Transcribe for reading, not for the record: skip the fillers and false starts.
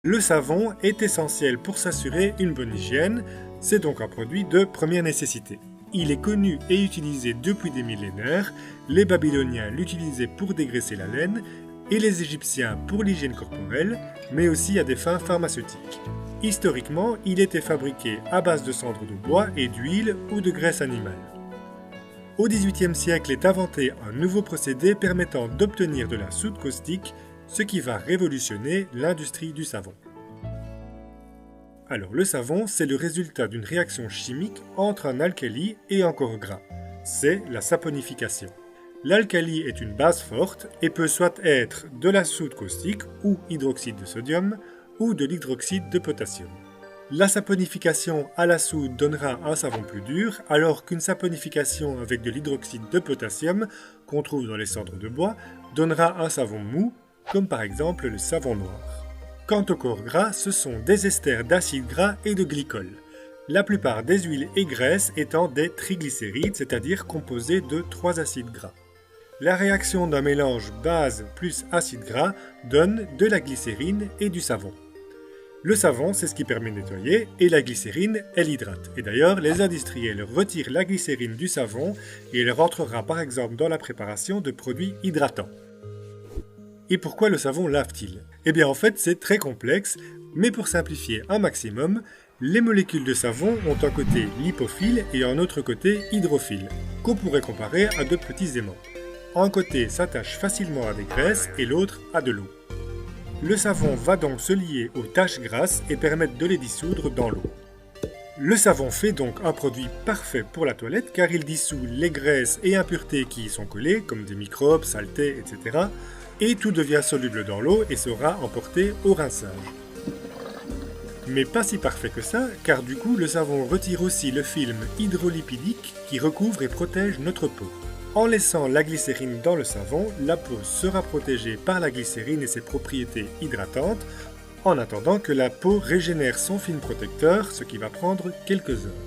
Le savon est essentiel pour s'assurer une bonne hygiène, c'est donc un produit de première nécessité. Il est connu et utilisé depuis des millénaires, les Babyloniens l'utilisaient pour dégraisser la laine et les Égyptiens pour l'hygiène corporelle, mais aussi à des fins pharmaceutiques. Historiquement, il était fabriqué à base de cendres de bois et d'huile ou de graisse animale. Au XVIIIe siècle est inventé un nouveau procédé permettant d'obtenir de la soude caustique, ce qui va révolutionner l'industrie du savon. Alors le savon, c'est le résultat d'une réaction chimique entre un alcali et un corps gras. C'est la saponification. L'alcali est une base forte et peut soit être de la soude caustique ou hydroxyde de sodium ou de l'hydroxyde de potassium. La saponification à la soude donnera un savon plus dur, alors qu'une saponification avec de l'hydroxyde de potassium, qu'on trouve dans les cendres de bois, donnera un savon mou, comme par exemple le savon noir. Quant au corps gras, ce sont des esters d'acides gras et de glycol. La plupart des huiles et graisses étant des triglycérides, c'est-à-dire composés de 3 acides gras. La réaction d'un mélange base plus acide gras donne de la glycérine et du savon. Le savon, c'est ce qui permet de nettoyer, et la glycérine, elle hydrate. Et d'ailleurs, les industriels retirent la glycérine du savon et elle rentrera par exemple dans la préparation de produits hydratants. Et pourquoi le savon lave-t-il? Eh bien en fait, c'est très complexe, mais pour simplifier un maximum, les molécules de savon ont un côté lipophile et un autre côté hydrophile, qu'on pourrait comparer à deux petits aimants. Un côté s'attache facilement à des graisses et l'autre à de l'eau. Le savon va donc se lier aux taches grasses et permettre de les dissoudre dans l'eau. Le savon fait donc un produit parfait pour la toilette car il dissout les graisses et impuretés qui y sont collées, comme des microbes, saletés, etc. Et tout devient soluble dans l'eau et sera emporté au rinçage. Mais pas si parfait que ça, car du coup le savon retire aussi le film hydrolipidique qui recouvre et protège notre peau. En laissant la glycérine dans le savon, la peau sera protégée par la glycérine et ses propriétés hydratantes, en attendant que la peau régénère son film protecteur, ce qui va prendre quelques heures.